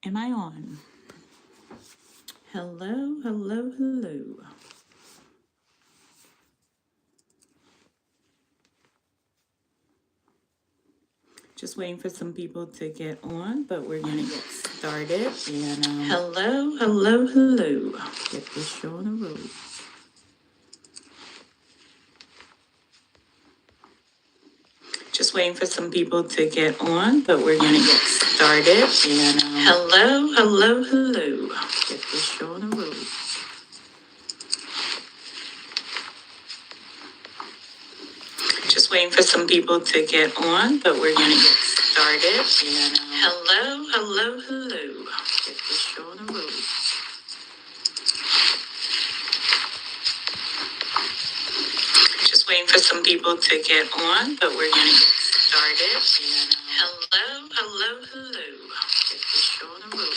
Am I on? Hello, hello, hello. Just waiting for some people to get on, but we're gonna get started. And hello, hello, hello. Get this show on the road. Just waiting for some people to get on, but we're gonna get started. And hello, hello, hello. Get this show on the road. Just waiting for some people to get on, but we're gonna get started. And hello, hello, hello. Get this show on the road. Just waiting for some people to get on, but we're gonna get started. And hello, hello, hello. Get this show on the road.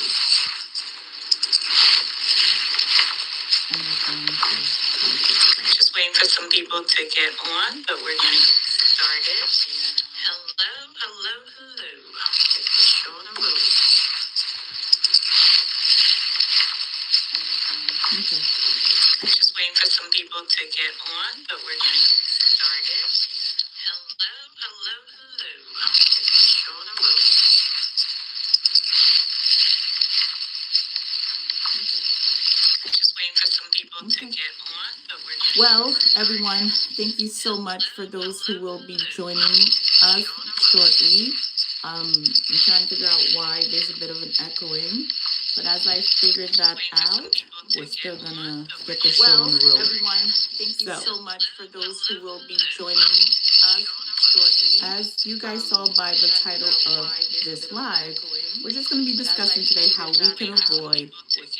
Just waiting for some people to get on, but we're gonna get started. And hello, hello, hello. Get this show on the road. Okay. Just waiting for some people to get on, but we're gonna get started. And hello, hello, hello. Get this show on the road. Okay. Just waiting for some people to get on, but we're gonna. Well, everyone, thank you so much for those who will be joining us shortly. I'm trying to figure out why there's a bit of an echoing, but as I figured that out, we're still gonna get the show on the road. Well, everyone, thank you so much for those who will be joining us shortly. As you guys saw by the title of this live, we're just going to be discussing today how we can avoid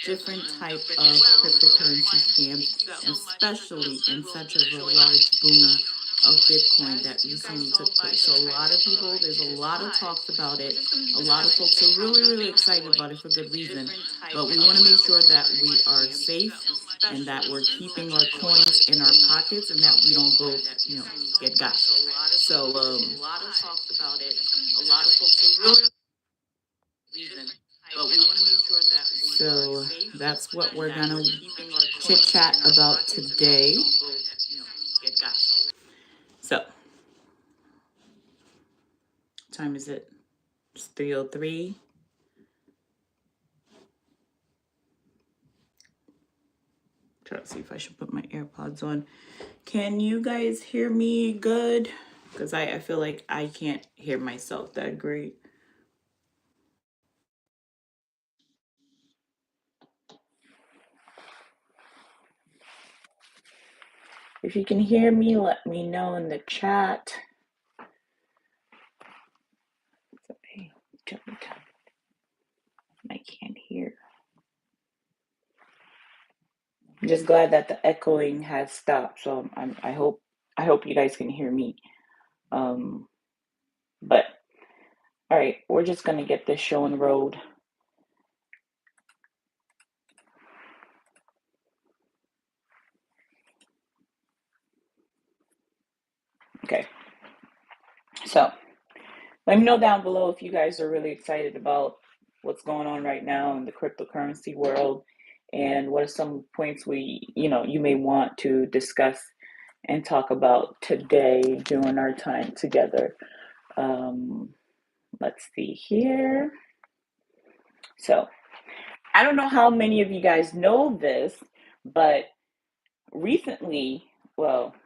different type of cryptocurrency scams, especially in such a large boom of Bitcoin that recently took place. So a lot of people, there's a lot of talks about it. A lot of folks are really, really excited about it for good reason. But we want to make sure that we are safe and that we're keeping our coins in our pockets and that we don't go, get got. So a lot of talks about it. A lot of folks are really reason. But we want to make sure that so that's what we're gonna chit chat about today. So, time is it? It's 3:03. Try to see if I should put my AirPods on. Can you guys hear me good? Because I feel like I can't hear myself that great. If you can hear me, let me know in the chat. I can't hear. I'm just glad that the echoing has stopped. So I hope you guys can hear me. But all right, we're just gonna get this show on the road. Okay. So let me know down below if you guys are really excited about what's going on right now in the cryptocurrency world, and what are some points you may want to discuss and talk about today during our time together. Let's see here. So I don't know how many of you guys know this, but recently, well,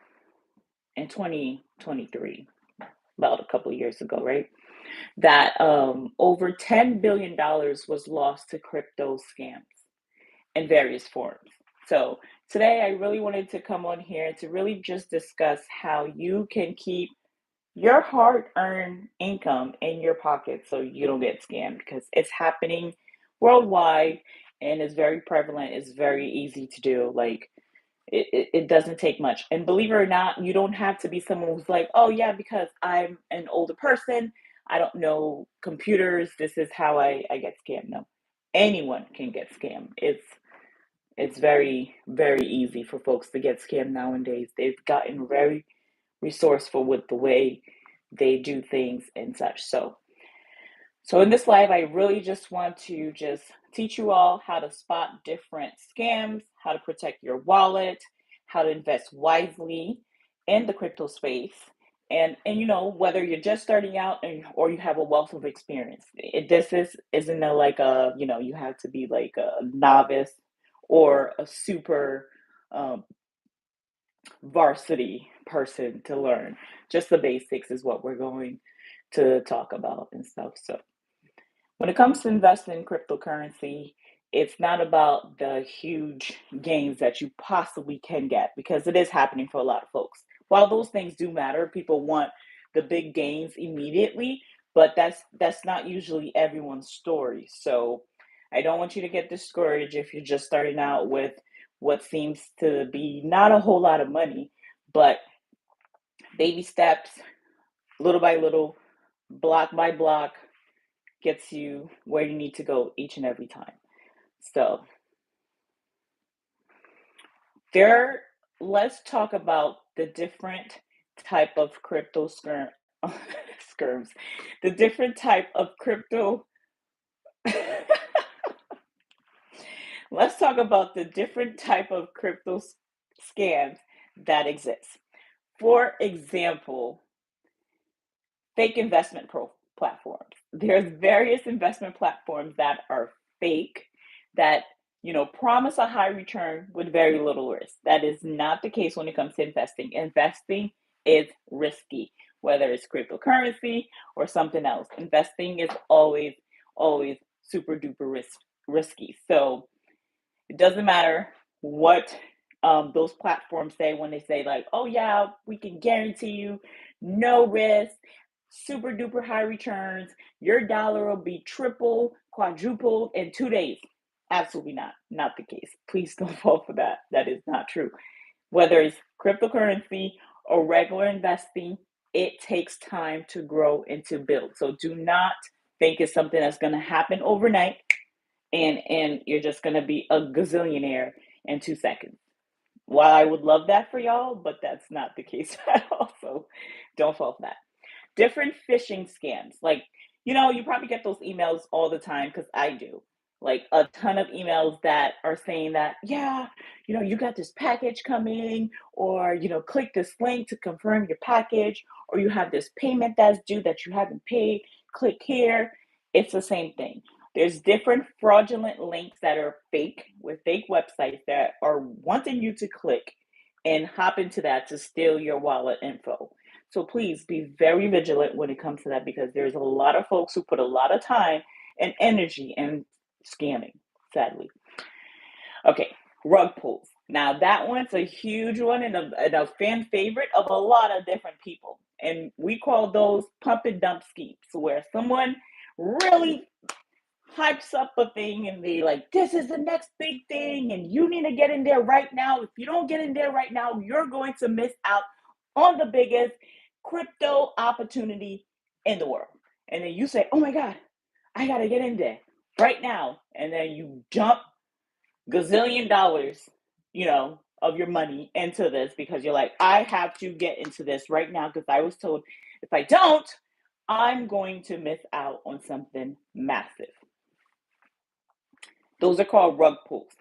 in 2023, about a couple of years ago, right? That over $10 billion was lost to crypto scams in various forms. So today I really wanted to come on here to really just discuss how you can keep your hard-earned income in your pocket so you don't get scammed, because it's happening worldwide and it's very prevalent. It's very easy to do. Like it doesn't take much. And believe it or not, you don't have to be someone who's like, oh yeah, because I'm an older person, I don't know computers, this is how I get scammed. No, anyone can get scammed. It's very, very easy for folks to get scammed nowadays. They've gotten very resourceful with the way they do things and such. So So in this live, I really just want to just teach you all how to spot different scams, how to protect your wallet, how to invest wisely in the crypto space. And whether you're just starting out or you have a wealth of experience. Isn't a, like a, you have to be like a novice or a super um, varsity person to learn. Just the basics is what we're going to talk about and stuff. So when it comes to investing in cryptocurrency, it's not about the huge gains that you possibly can get, because it is happening for a lot of folks. While those things do matter, people want the big gains immediately, but that's not usually everyone's story. So I don't want you to get discouraged if you're just starting out with what seems to be not a whole lot of money, but baby steps, little by little, block by block, gets you where you need to go each and every time. So let's talk about the different type of crypto skirms, the different type of crypto. Let's talk about the different type of crypto scams that exist. For example, fake investment platforms. There's various investment platforms that are fake, that promise a high return with very little risk. That is not the case when it comes to investing. Investing is risky, whether it's cryptocurrency or something else. Investing is always, always super duper risky. So it doesn't matter what those platforms say when they say, like, oh yeah, we can guarantee you no risk, super duper high returns, your dollar will be triple, quadrupled in 2 days. Absolutely not the case. Please don't fall for that. That is not true. Whether it's cryptocurrency or regular investing, it takes time to grow and to build. So do not think it's something that's going to happen overnight and you're just going to be a gazillionaire in 2 seconds. While I would love that for y'all, but that's not the case at all. So don't fall for that. Different phishing scams. Like, you probably get those emails all the time, because I do. Like a ton of emails that are saying that, yeah, you got this package coming, or, click this link to confirm your package, or you have this payment that's due that you haven't paid. Click here. It's the same thing. There's different fraudulent links that are fake, with fake websites that are wanting you to click and hop into that to steal your wallet info. So please be very vigilant when it comes to that, because there's a lot of folks who put a lot of time and energy in scamming, sadly. Okay, rug pulls. Now that one's a huge one and a fan favorite of a lot of different people. And we call those pump and dump schemes, where someone really hypes up a thing and they like, this is the next big thing and you need to get in there right now. If you don't get in there right now, you're going to miss out on the biggest crypto opportunity in the world. And then you say, oh my God, I got to get in there right now. And then you jump gazillion dollars, of your money into this, because you're like, I have to get into this right now, because I was told if I don't, I'm going to miss out on something massive. Those are called rug pulls.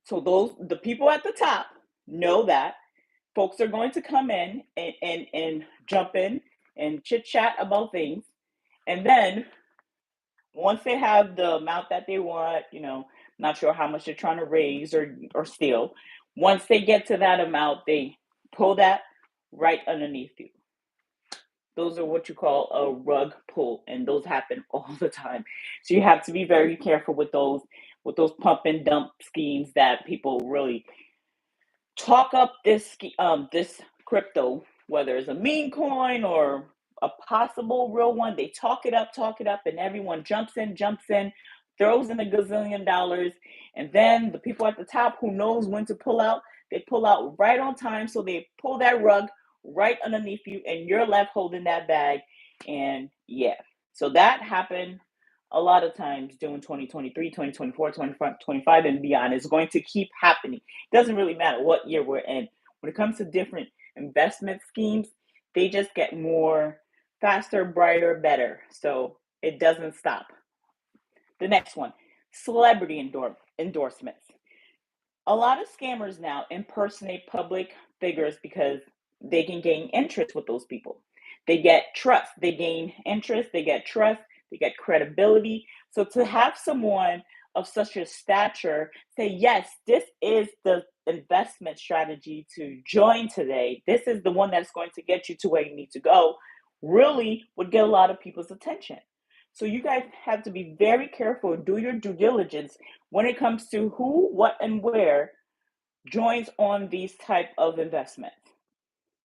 So the people at the top know that folks are going to come in and jump in and chit chat about things. And then once they have the amount that they want, not sure how much they're trying to raise or steal. Once they get to that amount, they pull that right underneath you. Those are what you call a rug pull, and those happen all the time. So you have to be very careful with those pump and dump schemes that people really talk up this crypto, whether it's a meme coin or a possible real one. They talk it up, and everyone jumps in, throws in a gazillion dollars, and then the people at the top who knows when to pull out, they pull out right on time. So they pull that rug right underneath you, and you're left holding that bag. And yeah, so that happened a lot of times during 2023, 2024, 2025, and beyond. It's going to keep happening. It doesn't really matter what year we're in. When it comes to different investment schemes, they just get more faster, brighter, better. So It doesn't stop. The next one, celebrity endorsements. A lot of scammers now impersonate public figures because they can gain interest with those people. They get trust, they gain interest, they get trust, they get credibility. So to have someone of such a stature say, yes, this is the investment strategy to join today, this is the one that's going to get you to where you need to go, really would get a lot of people's attention. So you guys have to be very careful and do your due diligence when it comes to who, what, and where joins on these type of investments.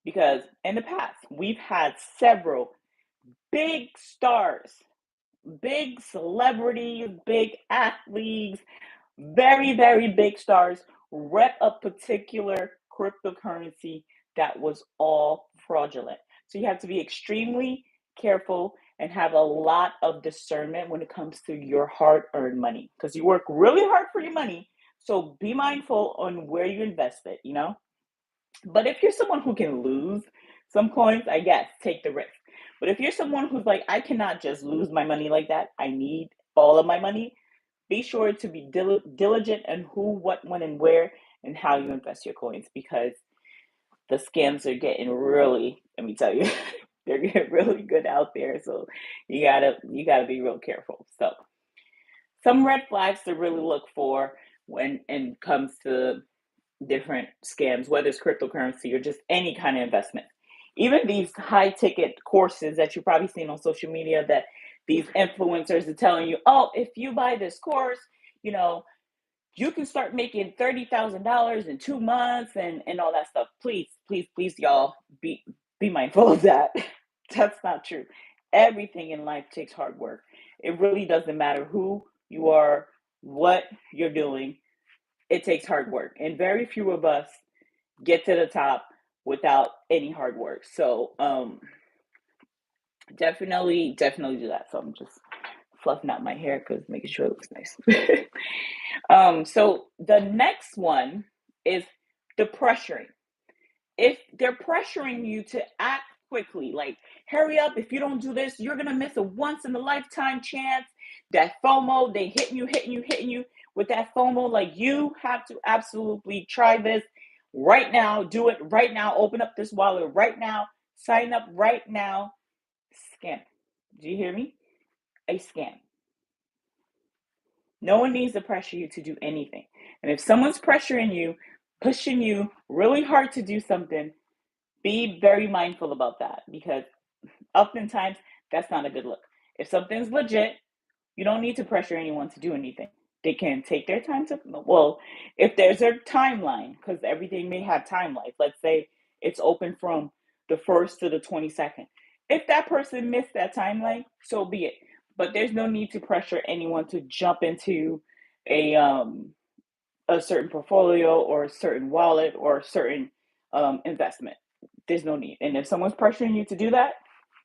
Because in the past, we've had several big stars, big celebrities, big athletes, very, very big stars rep a particular cryptocurrency that was all fraudulent. So you have to be extremely careful and have a lot of discernment when it comes to your hard-earned money, because you work really hard for your money. So be mindful on where you invest it, you know? But if you're someone who can lose some coins, I guess take the risk. But if you're someone who's like, I cannot just lose my money like that, I need all of my money, be sure to be diligent in who, what, when, and where, and how you invest your coins, because the scams are getting really, let me tell you, they're getting really good out there. So you gotta be real careful. So some red flags to really look for when it comes to different scams, whether it's cryptocurrency or just any kind of investment. Even these high ticket courses that you've probably seen on social media, that these influencers are telling you, oh, if you buy this course, you know, you can start making $30,000 in 2 months and all that stuff. Please, please, please, y'all, be mindful of that. That's not true. Everything in life takes hard work. It really doesn't matter who you are, what you're doing. It takes hard work, and very few of us get to the top without any hard work. So definitely do that. So I'm just fluffing out my hair because making sure it looks nice. So the next one is the pressuring. If they're pressuring you to act quickly, like hurry up, if you don't do this, you're gonna miss a once in a lifetime chance. That FOMO, they hitting you with that FOMO, like you have to absolutely try this right now, do it right now, open up this wallet right now, sign up right now. Scam. Do you hear me? A scam. No one needs to pressure you to do anything. And if someone's pressuring you, pushing you really hard to do something, be very mindful about that, because oftentimes that's not a good look. If something's legit, you don't need to pressure anyone to do anything. They can take their time to, well, if there's a timeline, because everything may have timelines. Let's say it's open from the 1st to the 22nd. If that person missed that timeline, so be it. But there's no need to pressure anyone to jump into a certain portfolio or a certain wallet or a certain investment. There's no need. And if someone's pressuring you to do that,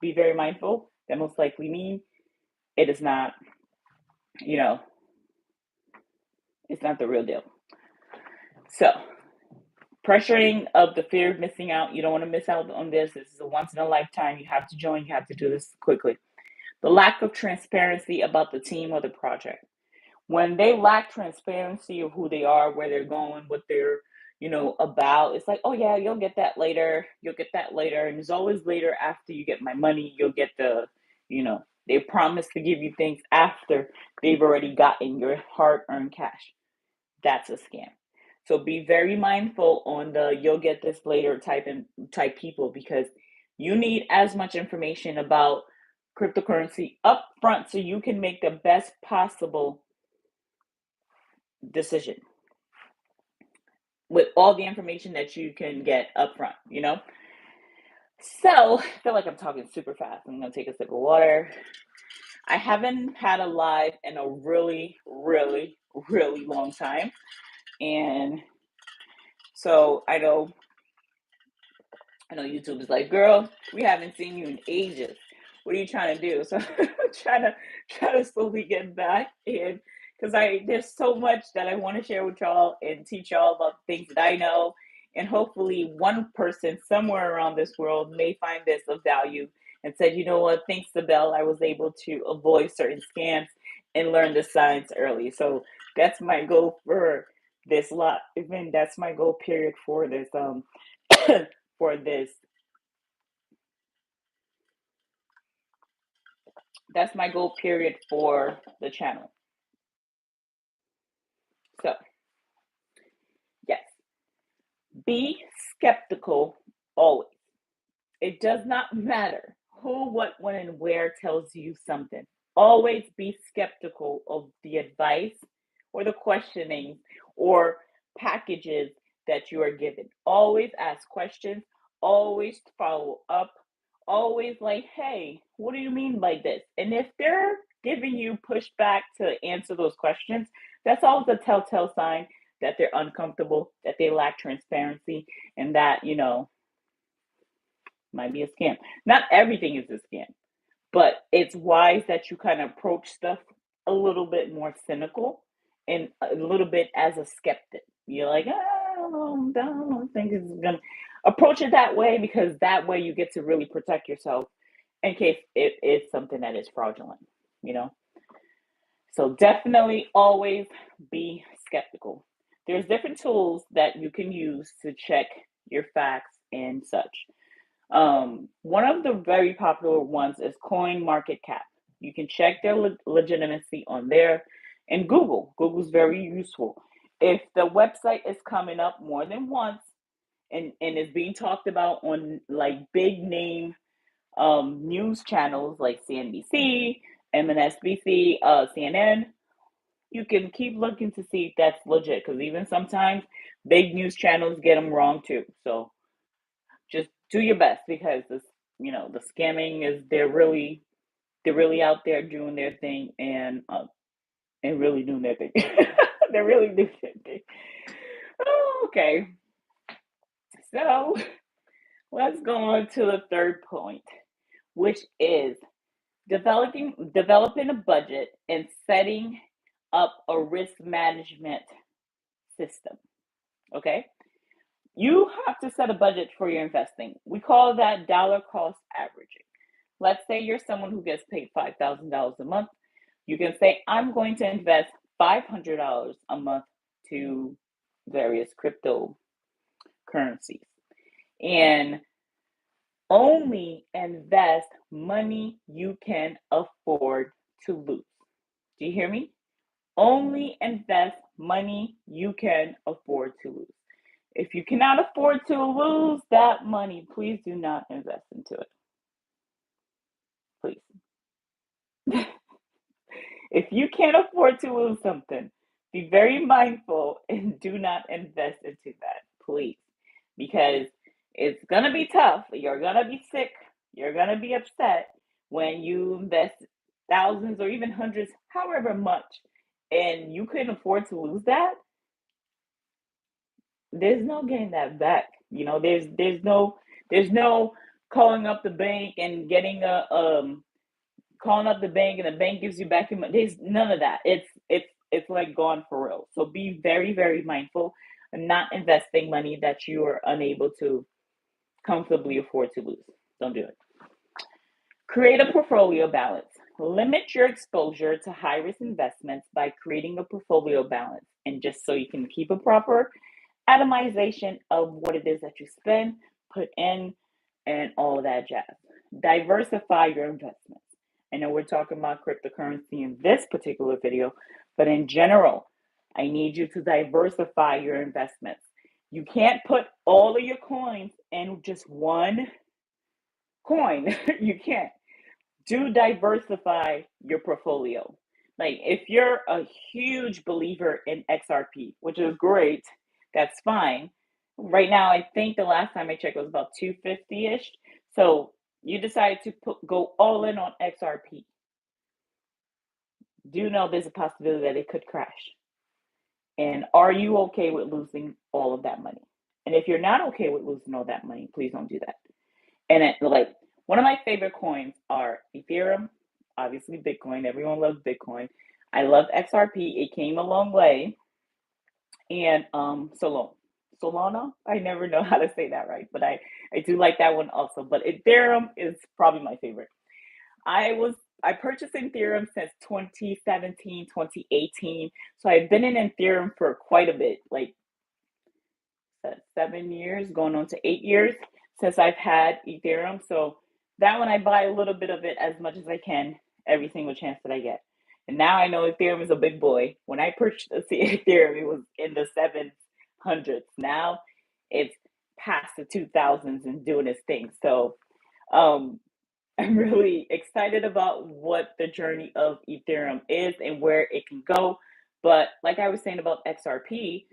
be very mindful. That most likely means it is not, you know, it's not the real deal. So, pressuring of the fear of missing out. You don't want to miss out on this. This is a once in a lifetime. You have to join. You have to do this quickly. The lack of transparency about the team or the project. When they lack transparency of who they are, where they're going, what they're, about, it's like, oh yeah, you'll get that later. You'll get that later. And it's always later after you get my money. You'll get they promise to give you things after they've already gotten your hard-earned cash. That's a scam. So be very mindful on the you'll get this later type people, because you need as much information about cryptocurrency up front so you can make the best possible decision with all the information that you can get up front, So I feel like I'm talking super fast. I'm gonna take a sip of water. I haven't had a live in a really, really, really long time. And so I know YouTube is like, girl, we haven't seen you in ages. What are you trying to do? So I'm trying to slowly get back in, because there's so much that I want to share with y'all and teach y'all about things that I know. And hopefully one person somewhere around this world may find this of value and said, you know what, thanks to Bell, I was able to avoid certain scams and learn the signs early. So that's my goal for this lot. Even that's my goal period for this for this. That's my goal period for the channel. So yes, be skeptical always. It does not matter who, what, when, and where tells you something. Always be skeptical of the advice or the questioning or packages that you are given. Always ask questions, always follow up, always like, hey, what do you mean by this? And if they're giving you pushback to answer those questions, that's always a telltale sign that they're uncomfortable, that they lack transparency, and that, might be a scam. Not everything is a scam, but it's wise that you kind of approach stuff a little bit more cynical and a little bit as a skeptic. You're like, I don't think it's gonna approach it that way, because that way you get to really protect yourself in case it is something that is fraudulent, you know? So definitely always be skeptical. There's different tools that you can use to check your facts and such. One of the very popular ones is CoinMarketCap. You can check their legitimacy on there. And Google. Google's very useful. If the website is coming up more than once and is being talked about on like big name news channels like CNBC, MSNBC, CNN, you can keep looking to see if that's legit, because even sometimes big news channels get them wrong too. So just do your best, because the scamming is they're really out there doing their thing, and really doing their thing. They're really doing their thing. Oh, okay. So let's go on to the third point, which is developing a budget and setting up a risk management system. Okay. You have to set a budget for your investing. We call that dollar cost averaging. Let's say you're someone who gets paid $5,000 a month. You can say, I'm going to invest $500 a month to various cryptocurrencies and only invest money you can afford to lose. Do you hear me? Only invest money you can afford to lose. If you cannot afford to lose that money, please do not invest into it. Please. If you can't afford to lose something, be very mindful and do not invest into that, please. Because it's going to be tough. You're going to be sick. You're going to be upset when you invest thousands or even hundreds, however much, and you couldn't afford to lose that. There's no getting that back. There's no calling up the bank and getting a calling up the bank and the bank gives you back your money. There's none of that. It's like gone for real. So be very, very mindful and not investing money that you are unable to comfortably afford to lose. Don't do it. Create a portfolio balance. Limit your exposure to high risk investments by creating a portfolio balance, and just so you can keep a proper atomization of what it is that you spend, put in, and all that jazz. Diversify your investments. I know we're talking about cryptocurrency in this particular video, but in general, I need you to diversify your investments. You can't put all of your coins in just one coin. You can't. Do diversify your portfolio. Like if you're a huge believer in XRP, which is great, that's fine. Right now, I think the last time I checked it was about 250-ish. So you decided to go all in on XRP. Do know there's a possibility that it could crash. And are you okay with losing all of that money? And if you're not okay with losing all that money, please don't do that. And one of my favorite coins are Ethereum, obviously Bitcoin. Everyone loves Bitcoin. I love XRP. It came a long way. And Solana. Solana. I never know how to say that right, but I do like that one also. But Ethereum is probably my favorite. I was I purchased Ethereum since 2017, 2018. So I've been in Ethereum for quite a bit, like 7 years, going on to 8 years since I've had Ethereum. So that one I buy a little bit of it as much as I can every single chance that I get. And now I know Ethereum is a big boy. When I purchased Ethereum, it was in the 700s. Now it's past the 2000s and doing its thing. So um, I'm really excited about what the journey of Ethereum is and where it can go. But like I was saying about XRP,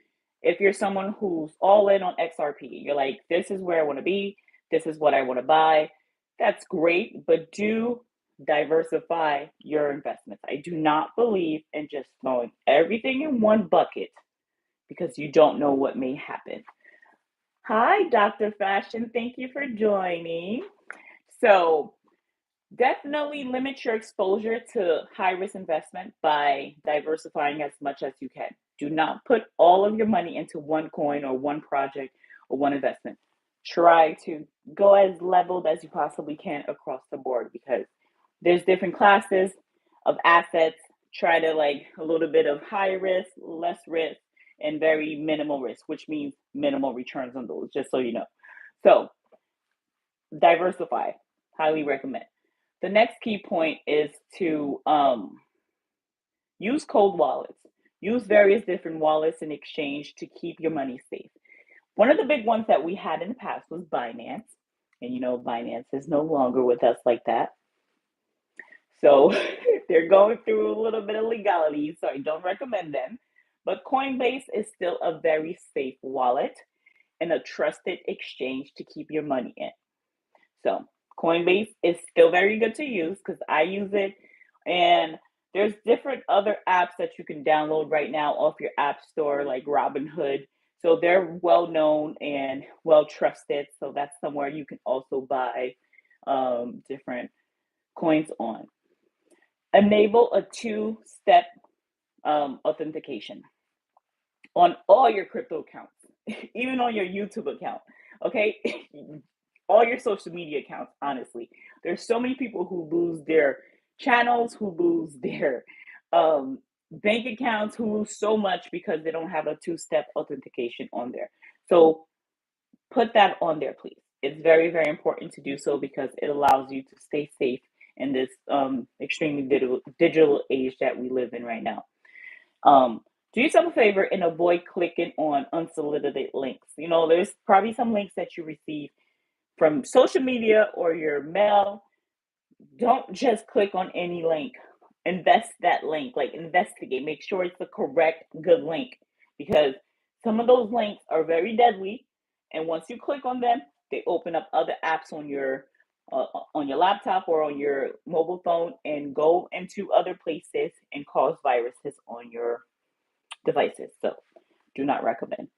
if you're someone who's all in on XRP, you're like, this is where I want to be, this is what I want to buy, that's great, but do diversify your investments. I do not believe in just throwing everything in one bucket because you don't know what may happen. Hi, Dr. Fashion. Thank you for joining. So, definitely limit your exposure to high risk investment by diversifying as much as you can. Do not put all of your money into one coin or one project or one investment. Try to go as leveled as you possibly can across the board because there's different classes of assets. Try to like a little bit of high risk, less risk, and very minimal risk, which means minimal returns on those, just so you know. So diversify. Highly recommend. The next key point is to use cold wallets. Use various different wallets in exchange to keep your money safe. One of the big ones that we had in the past was Binance. And you know, Binance is no longer with us like that. So they're going through a little bit of legality, so I don't recommend them. But Coinbase is still a very safe wallet and a trusted exchange to keep your money in. So Coinbase is still very good to use because I use it. And there's different other apps that you can download right now off your app store, like Robinhood. So they're well known and well trusted. So that's somewhere you can also buy different coins on. Enable a two-step authentication on all your crypto accounts, even on your YouTube account. Okay, all your social media accounts. Honestly, there's so many people who lose their channels, who lose their bank accounts, who lose so much because they don't have a two-step authentication on there. So put that on there, please. It's very, very important to do so because it allows you to stay safe in this extremely digital age that we live in right now. Do yourself a favor and avoid clicking on unsolicited links. You know, there's probably some links that you receive from social media or your mail. Don't just click on any link. Invest that link, like investigate, make sure it's the correct, good link because some of those links are very deadly. And once you click on them, they open up other apps on your laptop or on your mobile phone and go into other places and cause viruses on your devices. So do not recommend.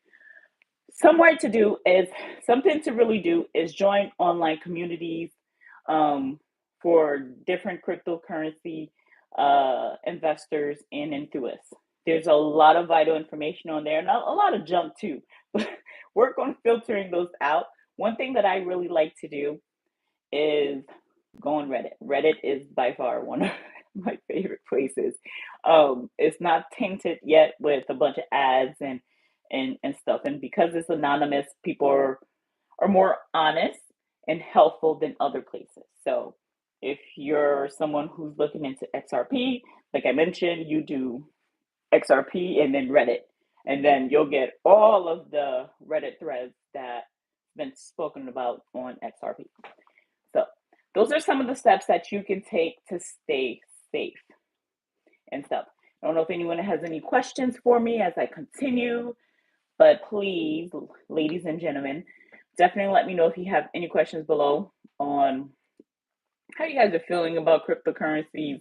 Somewhere to do is something to really do is join online communities um, for different cryptocurrency investors and enthusiasts. There's a lot of vital information on there and a lot of junk too. But work on filtering those out. One thing that I really like to do is go on Reddit. Reddit is by far one of my favorite places. It's not tainted yet with a bunch of ads and stuff. And because it's anonymous, people are more honest and helpful than other places. So if you're someone who's looking into XRP, like I mentioned, you do XRP and then Reddit. And then you'll get all of the Reddit threads that's been spoken about on XRP. So those are some of the steps that you can take to stay safe and stuff. I don't know if anyone has any questions for me as I continue, but please, ladies and gentlemen, definitely let me know if you have any questions below on how you guys are feeling about cryptocurrencies.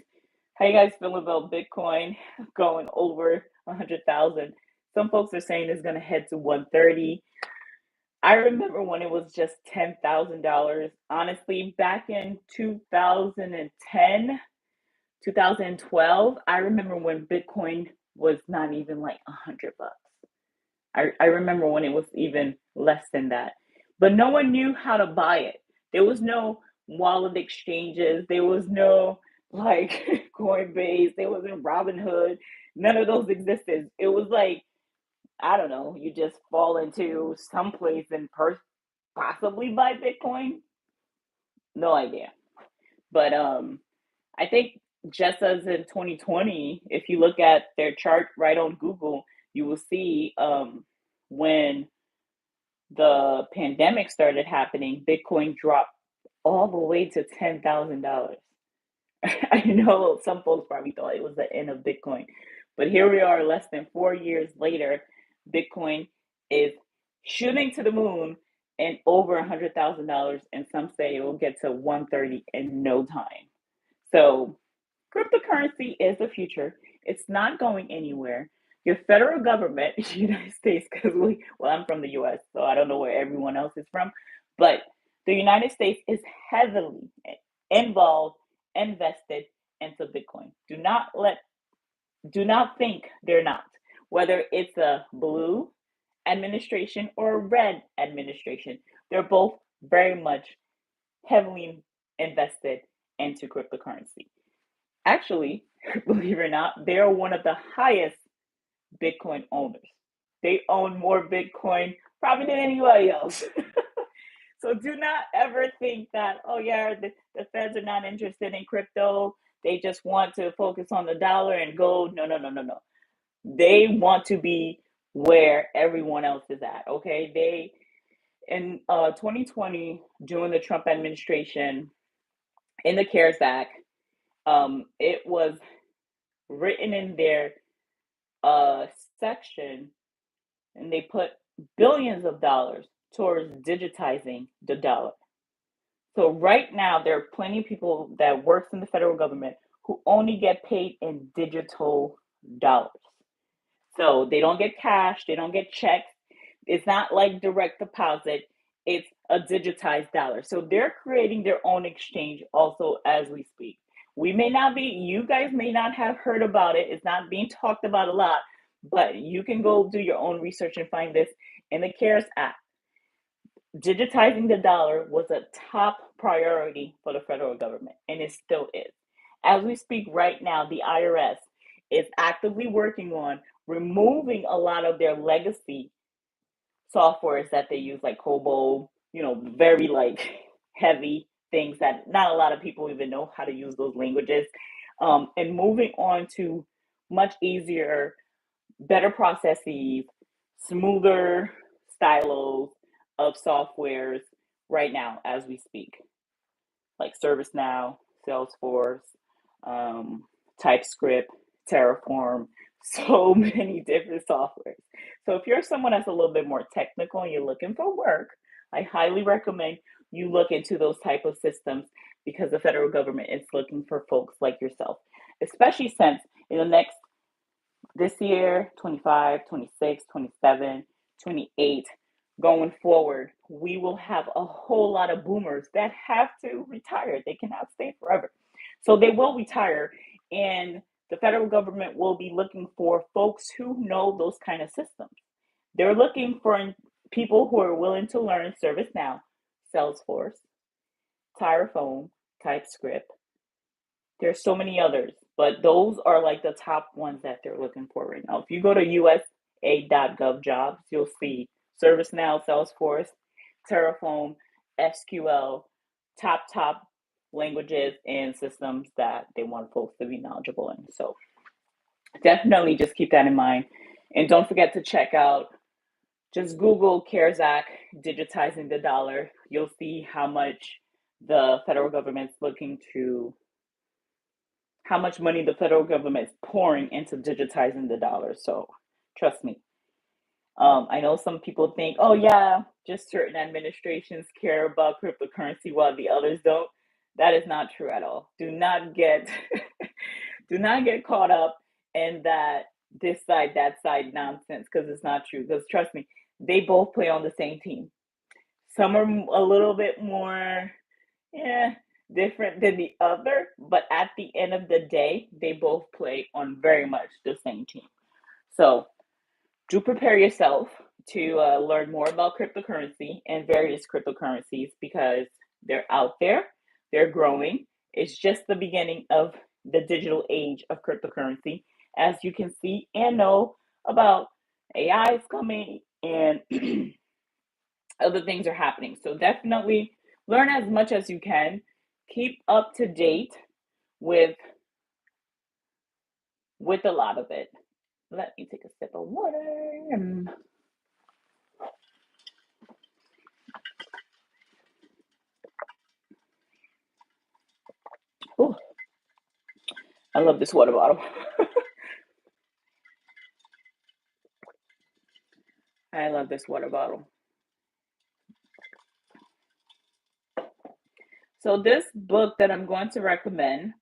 How you guys feel about Bitcoin going over 100,000? Some folks are saying it's going to head to 130. I remember when it was just $10,000. Honestly, back in 2010, 2012, I remember when Bitcoin was not even like $100. I remember when it was even less than that. But no one knew how to buy it. There was no wallet exchanges. There was no like Coinbase. There wasn't Robinhood. None of those existed. It was like, I don't know, you just fall into some place and possibly buy Bitcoin. No idea. But I think just as in 2020, if you look at their chart right on Google, you will see when the pandemic started happening, Bitcoin dropped all the way to $10,000. I know some folks probably thought it was the end of Bitcoin, but here we are less than 4 years later. Bitcoin is shooting to the moon and over $100,000, and some say it will get to 130 in no time. So cryptocurrency is the future. It's not going anywhere. Your federal government, United States, because I'm from the US, so I don't know where everyone else is from, but the United States is heavily involved, invested into Bitcoin. Do not think they're not. Whether it's a blue administration or a red administration, they're both very much heavily invested into cryptocurrency. Actually, believe it or not, they're one of the highest Bitcoin owners. They own more Bitcoin probably than anybody else. So do not ever think that, oh, yeah, the feds are not interested in crypto. They just want to focus on the dollar and gold. No, no, no, no, no. They want to be where everyone else is at. Okay. In 2020, during the Trump administration, in the CARES Act, it was written in their section, and they put billions of dollars towards digitizing the dollar. So right now, there are plenty of people that works in the federal government who only get paid in digital dollars. So they don't get cash, they don't get checks. It's not like direct deposit. It's a digitized dollar. So they're creating their own exchange also as we speak. You guys may not have heard about it. It's not being talked about a lot, but you can go do your own research and find this in the CARES Act. Digitizing the dollar was a top priority for the federal government, and it still is. As we speak right now, the IRS is actively working on removing a lot of their legacy softwares that they use, like COBOL, very like heavy things that not a lot of people even know how to use those languages, and moving on to much easier, better processes, smoother styles of softwares right now as we speak, like ServiceNow, Salesforce, TypeScript, Terraform, so many different softwares. So if you're someone that's a little bit more technical and you're looking for work, I highly recommend you look into those type of systems because the federal government is looking for folks like yourself, especially since in the next this year, 25, 26, 27, 28, going forward, we will have a whole lot of boomers that have to retire. They cannot stay forever. So they will retire, and the federal government will be looking for folks who know those kind of systems. They're looking for people who are willing to learn ServiceNow, Salesforce, Terraform, TypeScript. There's so many others, but those are like the top ones that they're looking for right now. If you go to USA.gov jobs, you'll see ServiceNow, Salesforce, Terraform, SQL, top languages and systems that they want folks to be knowledgeable in. So definitely just keep that in mind. And don't forget to check out, just Google CARES Act, digitizing the dollar. You'll see how much the federal government's looking to how much money the federal government is pouring into digitizing the dollar. So trust me. I know some people think, oh yeah, just certain administrations care about cryptocurrency while the others don't. That is not true at all. Do not get do not get caught up in that this side, that side nonsense because it's not true. Because trust me, they both play on the same team. Some are a little bit more, yeah, different than the other, but at the end of the day, they both play on very much the same team. So do prepare yourself to learn more about cryptocurrency and various cryptocurrencies because they're out there, they're growing. It's just the beginning of the digital age of cryptocurrency. As you can see and know about AI is coming and other things are happening. So definitely learn as much as you can. Keep up to date with a lot of it. Let me take a sip of water. Ooh, I love this water bottle. I love this water bottle. So this book that I'm going to recommend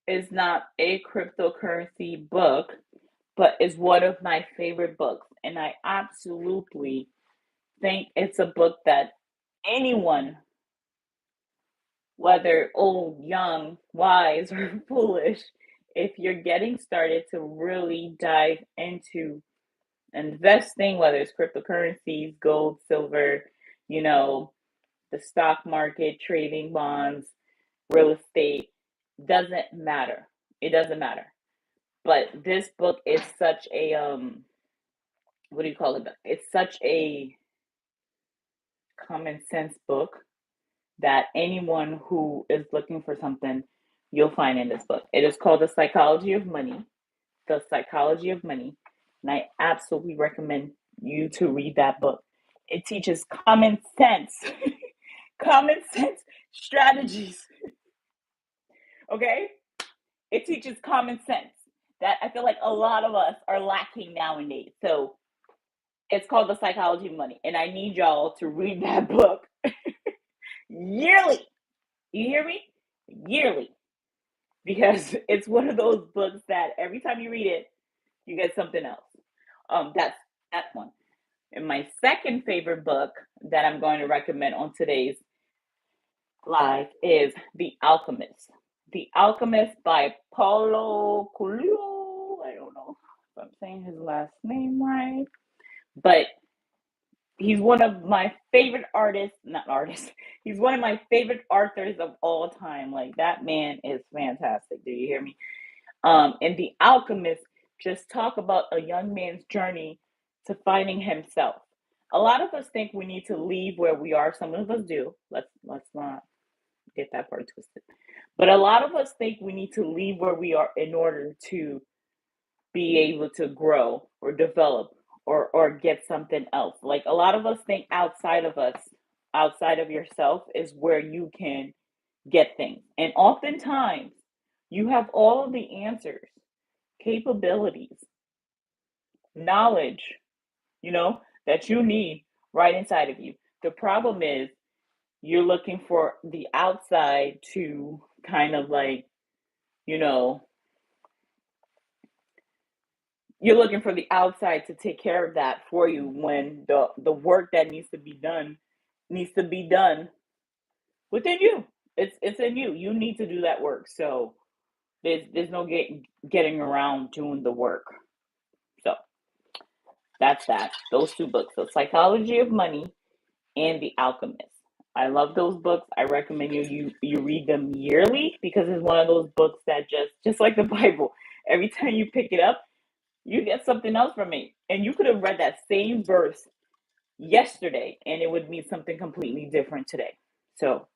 is not a cryptocurrency book, but is one of my favorite books. And I absolutely think it's a book that anyone, whether old, young, wise, or foolish, if you're getting started to really dive into investing, whether it's cryptocurrencies, gold, silver, you know, the stock market, trading bonds, real estate, doesn't matter. It doesn't matter. But this book is such a what do you call it? It's such a common sense book that anyone who is looking for something, you'll find in this book. It is called The Psychology of Money. The Psychology of Money. And I absolutely recommend you to read that book. It teaches common sense, common sense strategies. Okay? It teaches common sense that I feel like a lot of us are lacking nowadays. So it's called The Psychology of Money. And I need y'all to read that book yearly. You hear me? Yearly. Because it's one of those books that every time you read it, you get something else. That's that one. And my second favorite book that I'm going to recommend on today's live is The Alchemist. The Alchemist by Paulo Coelho. I don't know if I'm saying his last name right, but he's one of my favorite artists, not artists. He's one of my favorite authors of all time. Like that man is fantastic. Do you hear me? And The Alchemist just talk about a young man's journey to finding himself. A lot of us think we need to leave where we are. Some of us do. Let's not get that part twisted. But a lot of us think we need to leave where we are in order to be able to grow or develop or get something else. Like a lot of us think outside of us, outside of yourself is where you can get things. And oftentimes you have all of the answers, capabilities, knowledge, you know, that you need right inside of you. The problem is you're looking for the outside to kind of like, you know, you're looking for the outside to take care of that for you when the work that needs to be done within you. It's in you. You need to do that work. So there's no getting around doing the work. So that's that. Those two books, The Psychology of Money and The Alchemist. I love those books. I recommend you read them yearly because it's one of those books that just like the Bible. Every time you pick it up, you get something else from it. And you could have read that same verse yesterday and it would mean something completely different today. So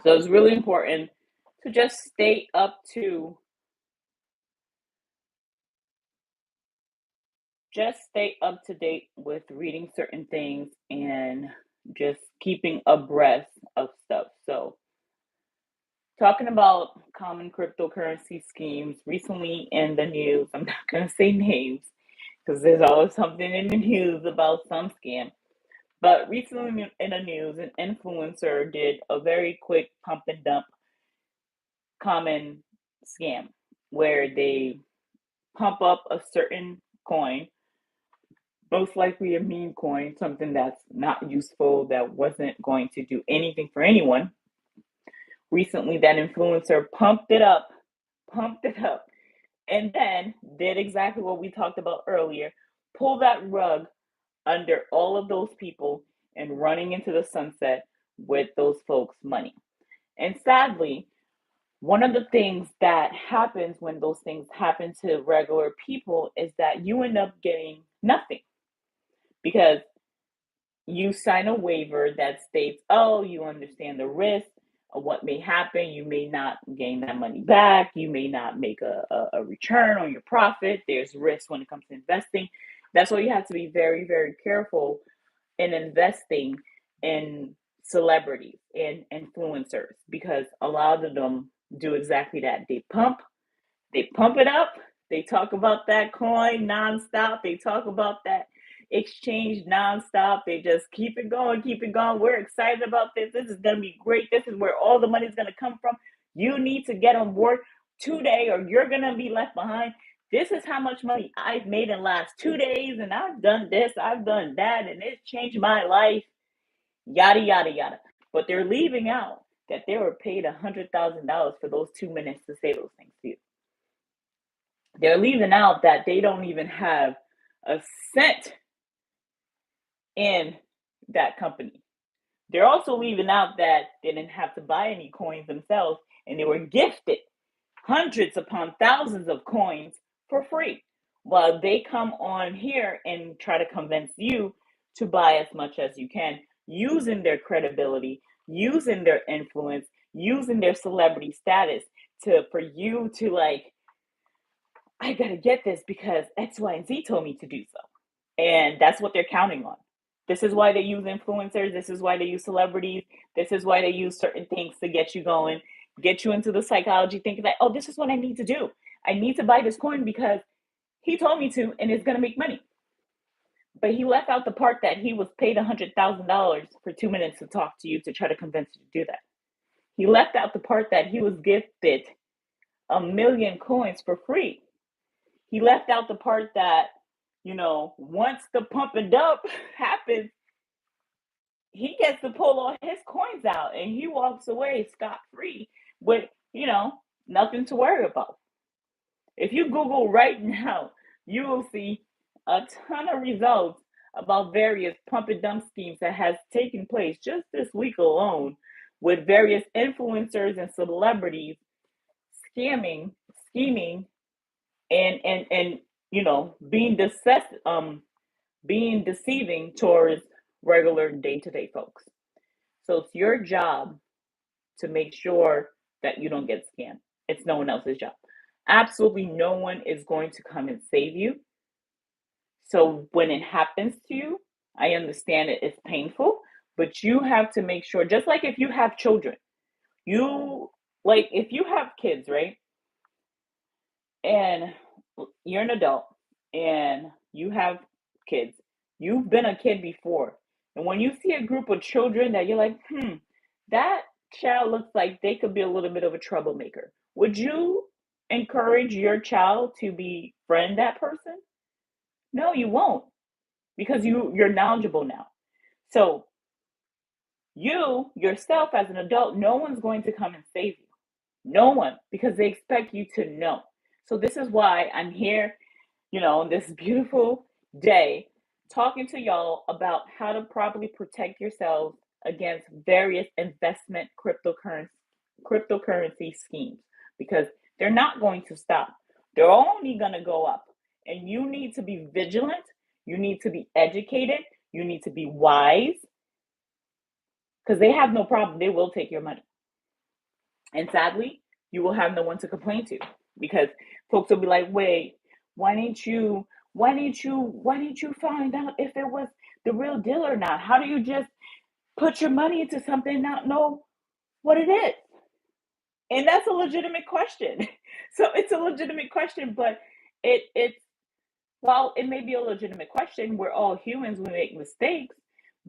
it's really important to just stay up to date with reading certain things and just keeping abreast of stuff. So talking about common cryptocurrency schemes recently in the news, I'm not going to say names because there's always something in the news about some scam. But recently in the news, an influencer did a very quick pump and dump common scam where they pump up a certain coin, most likely a meme coin, something that's not useful, that wasn't going to do anything for anyone. Recently, that influencer pumped it up, and then did exactly what we talked about earlier, pull that rug under all of those people and running into the sunset with those folks' money. And sadly, one of the things that happens when those things happen to regular people is that you end up getting nothing because you sign a waiver that states, oh, you understand the risk of what may happen. You may not gain that money back. You may not make a return on your profit. There's risk when it comes to investing. That's why you have to be very, very careful in investing in celebrities and influencers because a lot of them do exactly that. They pump it up. They talk about that coin nonstop. They talk about that exchange nonstop. They just keep it going, keep it going. We're excited about this. This is going to be great. This is where all the money is going to come from. You need to get on board today or you're going to be left behind. This is how much money I've made in the last 2 days, and I've done this, I've done that, and it's changed my life. Yada, yada, yada. But they're leaving out that they were paid $100,000 for those 2 minutes to say those things to you. They're leaving out that they don't even have a cent in that company. They're also leaving out that they didn't have to buy any coins themselves and they were gifted hundreds upon thousands of coins for free. While they come on here and try to convince you to buy as much as you can, using their credibility, using their influence, using their celebrity status for you to like, I gotta get this because X, Y, and Z told me to do so. And that's what they're counting on. This is why they use influencers. This is why they use celebrities. This is why they use certain things to get you going, get you into the psychology, thinking that, oh, this is what I need to do. I need to buy this coin because he told me to, and it's going to make money. But he left out the part that he was paid $100,000 for 2 minutes to talk to you to try to convince you to do that. He left out the part that he was gifted 1,000,000 coins for free. He left out the part that, once the pump and dump happens, he gets to pull all his coins out and he walks away scot-free with, nothing to worry about. If you Google right now, you will see a ton of results about various pump and dump schemes that has taken place just this week alone with various influencers and celebrities scheming and being deceiving towards regular day-to-day folks. So it's your job to make sure that you don't get scammed. It's no one else's job. Absolutely no one is going to come and save you. So when it happens to you, I understand it's painful, but you have to make sure, just like if you have children, if you have kids, right? And you're an adult and you have kids, you've been a kid before. And when you see a group of children that you're like, that child looks like they could be a little bit of a troublemaker. Would you encourage your child to befriend that person? No, you won't, because you're knowledgeable now. So you yourself as an adult, no one's going to come and save you. No one, because they expect you to know. So this is why I'm here, on this beautiful day, talking to y'all about how to properly protect yourselves against various investment cryptocurrency schemes, because they're not going to stop. They're only going to go up. And you need to be vigilant. You need to be educated. You need to be wise, because they have no problem. They will take your money. And sadly, you will have no one to complain to, because folks will be like, wait, why didn't you find out if it was the real deal or not? How do you just put your money into something and not know what it is? And that's a legitimate question. So it's a legitimate question, but while it may be a legitimate question, we're all humans, we make mistakes,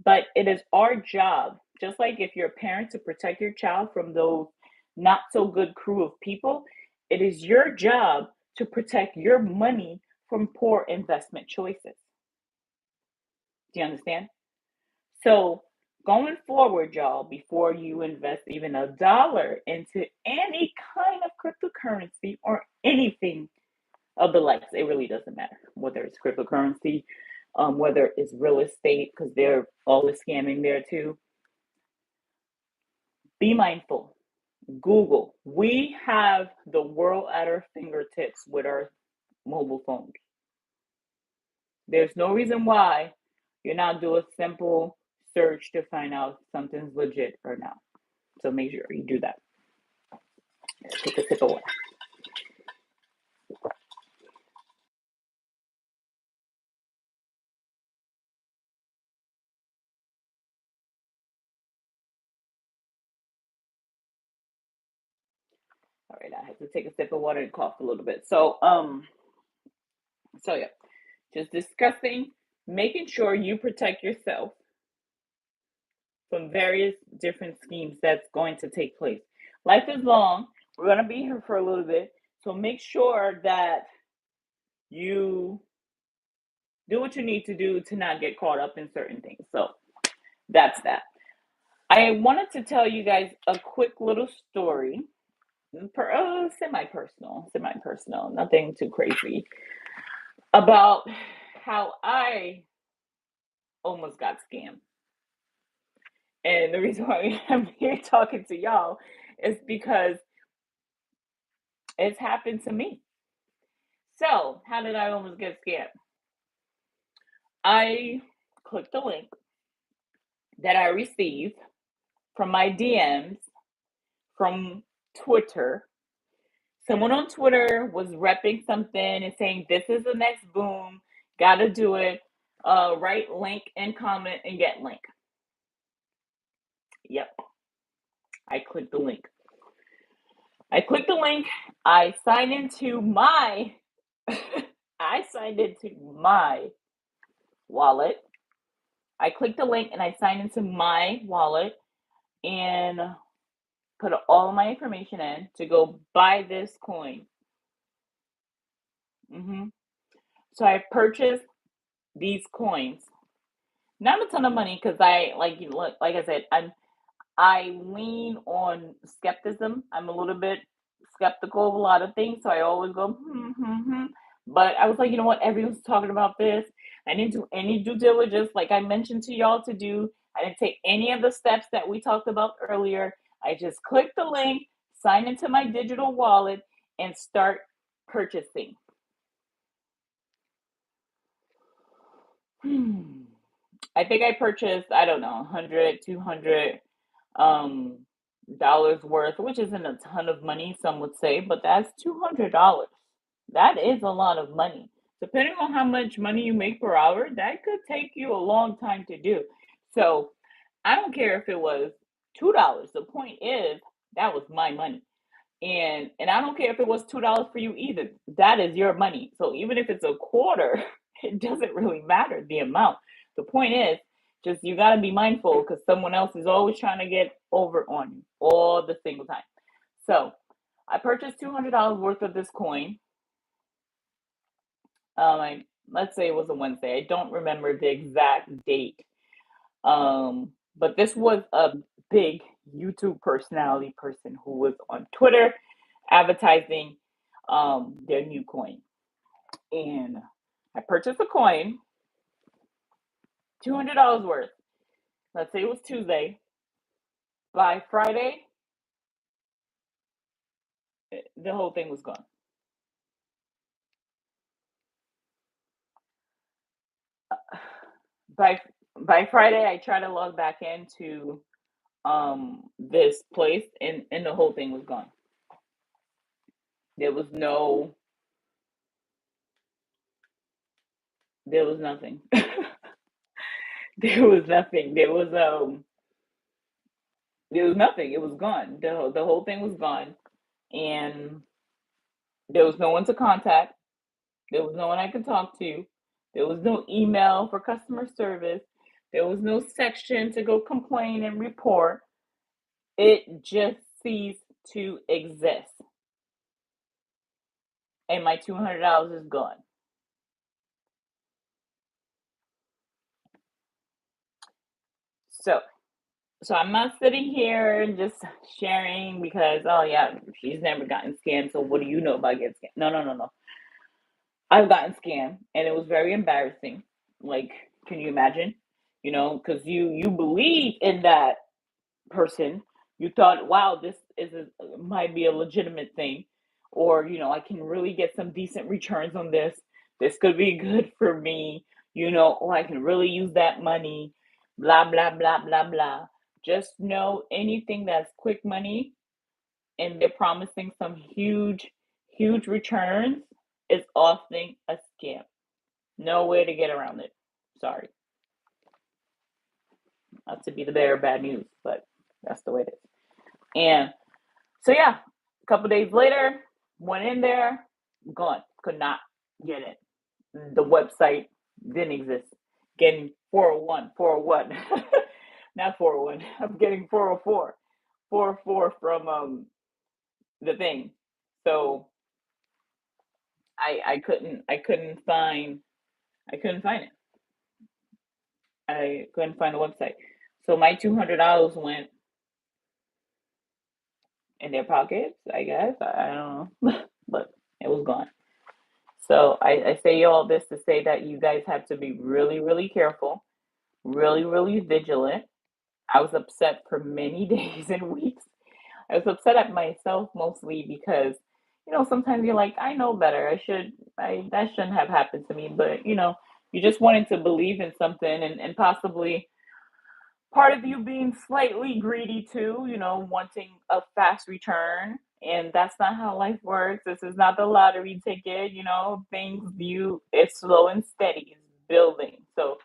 but it is our job, just like if you're a parent, to protect your child from those not so good crew of people, it is your job to protect your money from poor investment choices. Do you understand? So going forward, y'all, before you invest even $1 into any kind of cryptocurrency or anything, of the likes. It really doesn't matter whether it's cryptocurrency, whether it's real estate, because they're always scamming there too. Be mindful. Google. We have the world at our fingertips with our mobile phones. There's no reason why you're not do a simple search to find out if something's legit or not. So make sure you do that. Let's take a sip of water. All right, I have to take a sip of water and cough a little bit. So yeah, just discussing, making sure you protect yourself from various different schemes that's going to take place. Life is long. We're going to be here for a little bit. So make sure that you do what you need to do to not get caught up in certain things. So that's that. I wanted to tell you guys a quick little story, semi-personal, nothing too crazy, about how I almost got scammed. And the reason why I'm here talking to y'all is because it's happened to me. So, how did I almost get scammed? I clicked a link that I received from my DMs from Twitter. Someone on Twitter was repping something and saying, this is the next boom, gotta do it. Write link and comment and get link. Yep. I clicked the link. I signed into my wallet. I clicked the link and I signed into my wallet and put all of my information in to go buy this coin. So I purchased these coins. Not a ton of money because I I said, I lean on skepticism. I'm a little bit skeptical of a lot of things, so I always go, But I was like, you know what? Everyone's talking about this. I didn't do any due diligence, like I mentioned to y'all to do. I didn't take any of the steps that we talked about earlier. I just clicked the link, sign into my digital wallet, and start purchasing. I think I purchased, I don't know, $100, $200 dollars worth, which isn't a ton of money, some would say, but that's $200. That is a lot of money. Depending on how much money you make per hour, that could take you a long time to do. So I don't care if it was $2. The point is, that was my money. And I don't care if it was $2 for you either. That is your money. So even if it's a quarter, it doesn't really matter the amount. The point is, just you got to be mindful because someone else is always trying to get over on you all the single time. So I purchased $200 worth of this coin. Let's say it was a Wednesday. I don't remember the exact date. But this was a big YouTube personality person who was on Twitter advertising their new coin. And I purchased a coin, $200 worth. Let's say it was Tuesday. By Friday, the whole thing was gone. By Friday, I tried to log back into this place, and the whole thing was gone. There was nothing. There was nothing. There was nothing. There was nothing. It was gone. The whole thing was gone, and there was no one to contact. There was no one I could talk to. There was no email for customer service. There was no section to go complain and report. It just ceased to exist. And my $200 is gone. So I'm not sitting here just sharing because, oh yeah, she's never gotten scammed. So what do you know about getting scammed? No. I've gotten scammed and it was very embarrassing. Like, can you imagine? Because you believe in that person. You thought, wow, this might be a legitimate thing, or I can really get some decent returns on this. This could be good for me, or I can really use that money. Blah blah blah blah blah. Just know anything that's quick money and they're promising some huge, huge returns is often a scam. No way to get around it. Sorry, not to be the bearer of bad news, but that's the way it is. And so yeah, a couple days later, went in there, gone. Could not get it. The website didn't exist. Getting 401, 401, not 401. I'm getting 404, 404 from the thing. So I couldn't find it. I couldn't find the website. So my $200 went in their pockets, I guess. I don't know. But it was gone. So I say all this to say that you guys have to be really, really careful, really, really vigilant. I was upset for many days and weeks. I was upset at myself mostly because, sometimes you're like, I know better. That shouldn't have happened to me. But, you just wanted to believe in something and possibly part of you being slightly greedy too, wanting a fast return. And that's not how life works. This is not the lottery ticket, it's slow and steady, it's building. So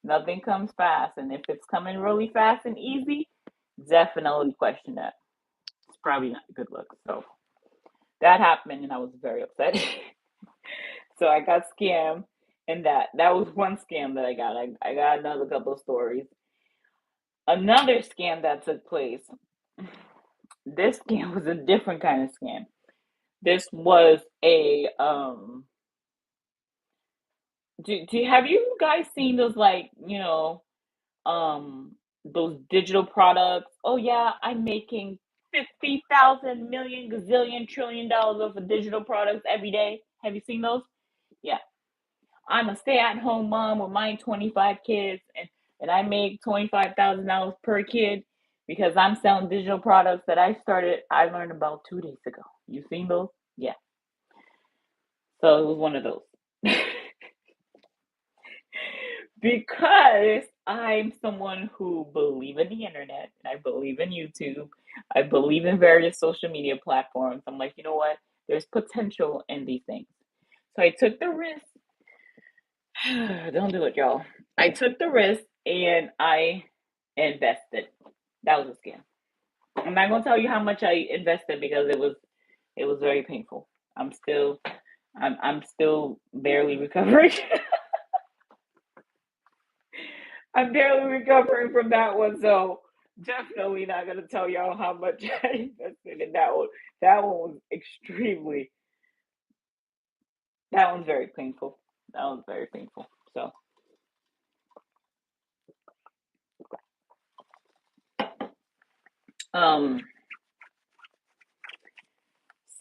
nothing comes fast. And if it's coming really fast and easy, definitely question that. It's probably not a good look. So that happened and I was very upset. So I got scammed and that was one scam that I got. I got another couple of stories. Another scam that took place. This scam was a different kind of scam. This was a have you guys seen those, like, those digital products? Oh yeah, I'm making 50,000 million gazillion trillion dollars worth of digital products every day. Have you seen those? Yeah. I'm a stay-at-home mom with my 25 kids, and I make $25,000 per kid because I'm selling digital products that I learned about 2 days ago. You seen those? Yeah. So it was one of those. Because I'm someone who believe in the internet, I believe in YouTube, I believe in various social media platforms. I'm like, you know what? There's potential in these things. So I took the risk. Don't do it, y'all. I took the risk and I invested. That was a scam. I'm not gonna tell you how much I invested because it was very painful. I'm still barely recovering. I'm barely recovering from that one, so definitely not gonna tell y'all how much I invested in that one. That one was extremely. That one's very painful. That one's very painful. So, um,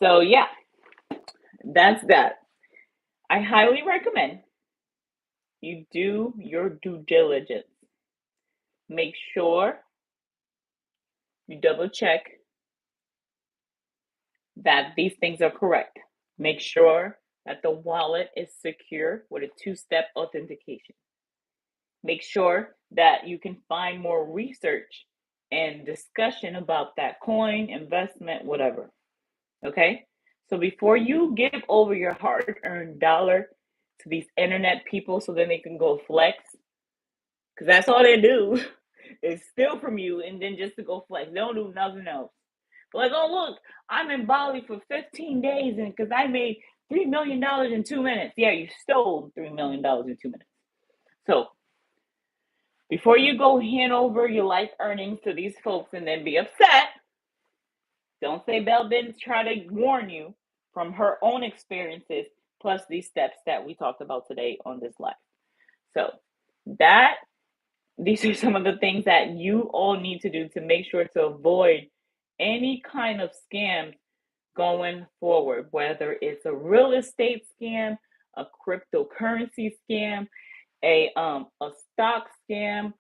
so yeah, that's that. I highly recommend you do your due diligence. Make sure you double check that these things are correct. Make sure that the wallet is secure with a two-step authentication. Make sure that you can find more research and discussion about that coin, investment, whatever. Okay? So before you give over your hard earned dollar to these internet people so then they can go flex, because that's all they do is steal from you and then just to go flex. They don't do nothing else. Like, oh, look, I'm in Bali for 15 days and because I made $3 million in 2 minutes. Yeah, you stole $3 million in 2 minutes. So before you go hand over your life earnings to these folks and then be upset, don't say Belle didn't try to warn you from her own experiences, plus these steps that we talked about today on this live. So these are some of the things that you all need to do to make sure to avoid any kind of scams going forward, whether it's a real estate scam, a cryptocurrency scam, a stock scam,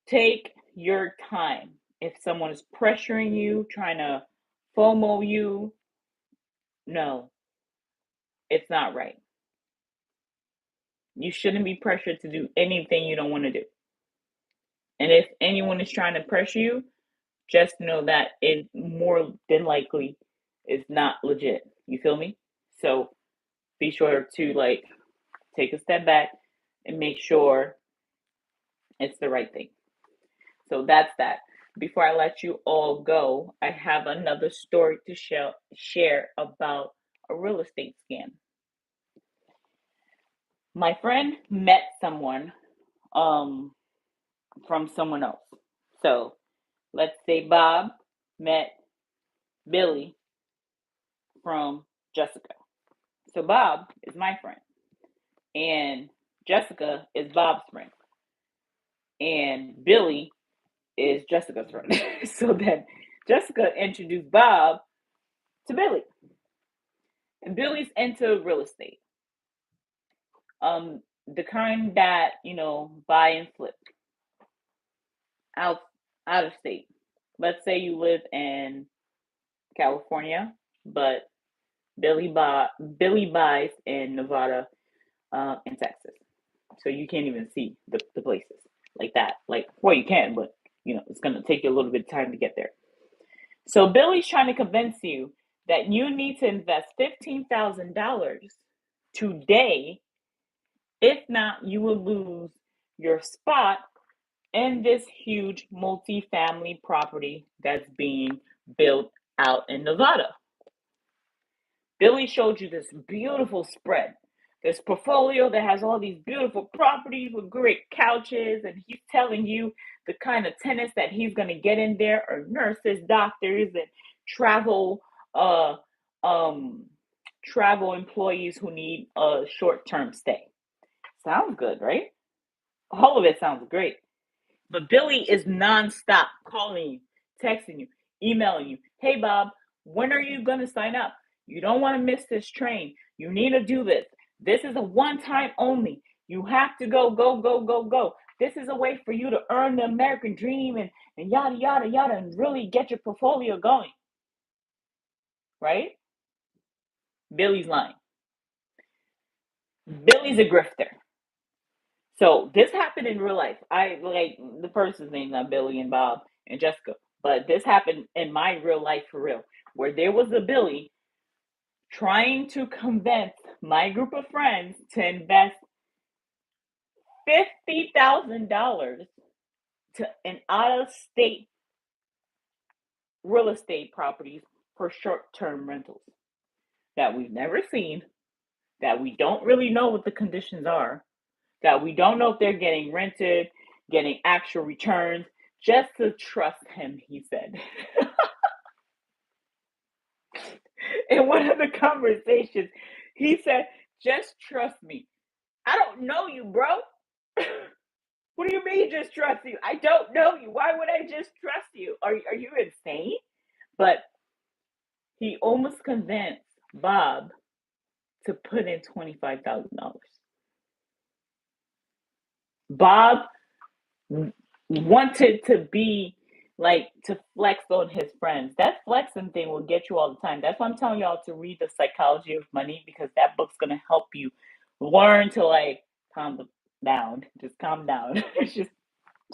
take your time. If someone is pressuring you, trying to FOMO you, no, it's not right. You shouldn't be pressured to do anything you don't want to do. And if anyone is trying to pressure you, just know that it more than likely is not legit. You feel me? So be sure to like take a step back and make sure it's the right thing. So that's that. Before I let you all go, I have another story to share about a real estate scam. My friend met someone um, from someone else. So let's say Bob met Billy from Jessica. So Bob is my friend, and Jessica is Bob's friend, and Billy is Jessica's friend. So then Jessica introduced Bob to Billy, and Billy's into real estate. The kind that buy and flip out out of state. Let's say you live in California, but Billy buys in Nevada and Texas, so you can't even see the places like that. Like, well, you can, but it's gonna take you a little bit of time to get there. So Billy's trying to convince you that you need to invest $15,000 today. If not, you will lose your spot in this huge multi-family property that's being built out in Nevada. Billy showed you this beautiful spread, this portfolio that has all these beautiful properties with great couches, and he's telling you the kind of tenants that he's going to get in there are nurses, doctors, and travel uh travel employees who need a short-term stay. Sounds good, right? All of it sounds great. But Billy is nonstop calling you, texting you, emailing you. Hey, Bob, when are you going to sign up? You don't want to miss this train. You need to do this. This is a one time only. You have to go, go, go, go, go. This is a way for you to earn the American dream and yada, yada, yada, and really get your portfolio going. Right? Billy's lying. Billy's a grifter. So this happened in real life. I like the person's names are Billy and Bob and Jessica, but this happened in my real life for real, where there was a Billy trying to convince my group of friends to invest $50,000 to an out-of-state real estate properties for short-term rentals that we've never seen, that we don't really know what the conditions are, that we don't know if they're getting rented, getting actual returns, just to trust him, he said. In one of the conversations, he said, just trust me. I don't know you, bro. What do you mean just trust you? I don't know you. Why would I just trust you? Are you insane? But he almost convinced Bob to put in $25,000. Bob wanted to be like to flex on his friends. That flexing thing will get you all the time. That's why I'm telling y'all to read The Psychology of Money, because that book's gonna help you learn to like calm down. Just calm down. Just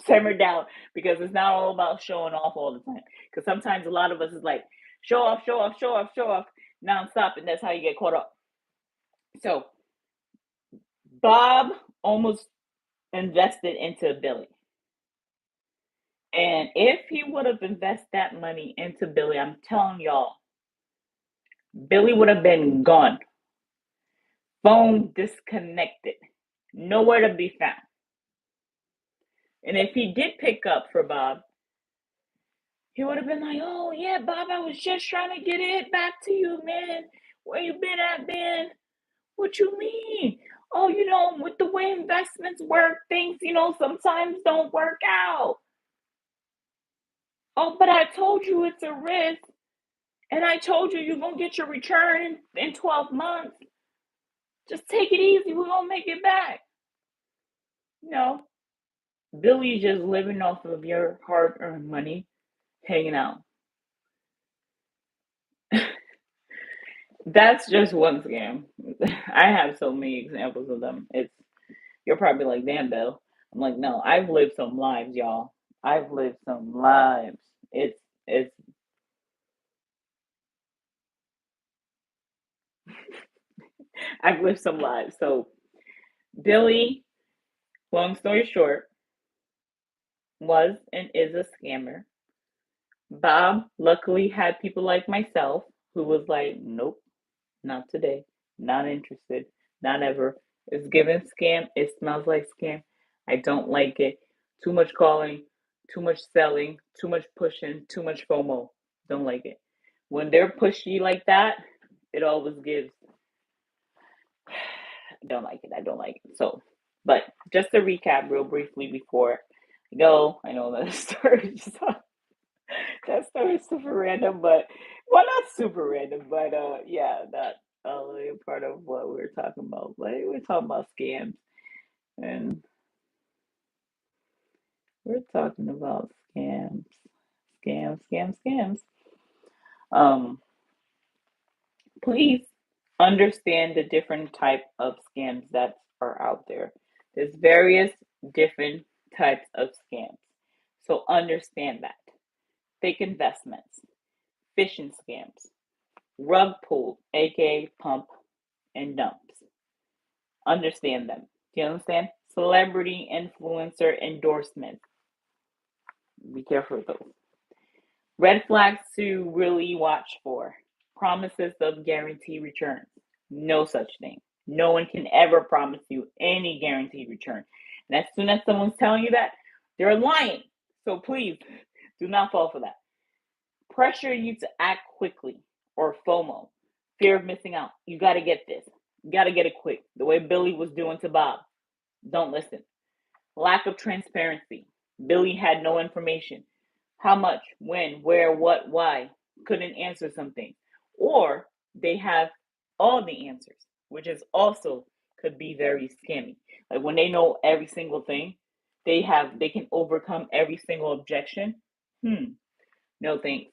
simmer down, because it's not all about showing off all the time. Because sometimes a lot of us is like show off, show off, show off, show off nonstop, and that's how you get caught up. So Bob almost invested into Billy. And if he would have invested that money into Billy, I'm telling y'all, Billy would have been gone. Phone disconnected. Nowhere to be found. And if he did pick up for Bob, he would have been like, oh, yeah, Bob, I was just trying to get it back to you, man. Where you been at, man? What you mean? Oh, with the way investments work, things, sometimes don't work out. Oh, but I told you it's a risk. And I told you you're going to get your return in 12 months. Just take it easy. We're gonna make it back. You know, Billy's just living off of your hard-earned money, hanging out. That's just one scam. I have so many examples of them. You're probably like, damn, Bill. I'm like, no, I've lived some lives, y'all. I've lived some lives. It's I've lived some lives. So Billy, long story short, was and is a scammer. Bob luckily had people like myself who was like, nope, not today, not interested, not ever. It's given scam. It smells like scam. I don't like it. Too much calling, too much selling, too much pushing, too much FOMO. Don't like it. When they're pushy like that, it always gives. Don't like it. I don't like it. So, but just to recap real briefly before I go, I know that story that story is super random, but well, not super random, but yeah, that part of what we were talking about. Like we're talking about scams, and we're talking about scams. Um, please understand the different type of scams that are out there. There's various different types of scams, so understand that. Fake investments, phishing scams, rug pull, aka pump and dumps. Understand them. Do you understand? Celebrity influencer endorsements. Be careful with those. Red flags to really watch for. Promises of guaranteed returns. No such thing. No one can ever promise you any guaranteed return. And as soon as someone's telling you that, they're lying. So please do not fall for that. Pressure you to act quickly or FOMO, fear of missing out. You got to get this. You got to get it quick. The way Billy was doing to Bob. Don't listen. Lack of transparency. Billy had no information. How much, when, where, what, why. Couldn't answer something. Or they have all the answers, which is also could be very scammy. Like when they know every single thing, they can overcome every single objection. No thanks.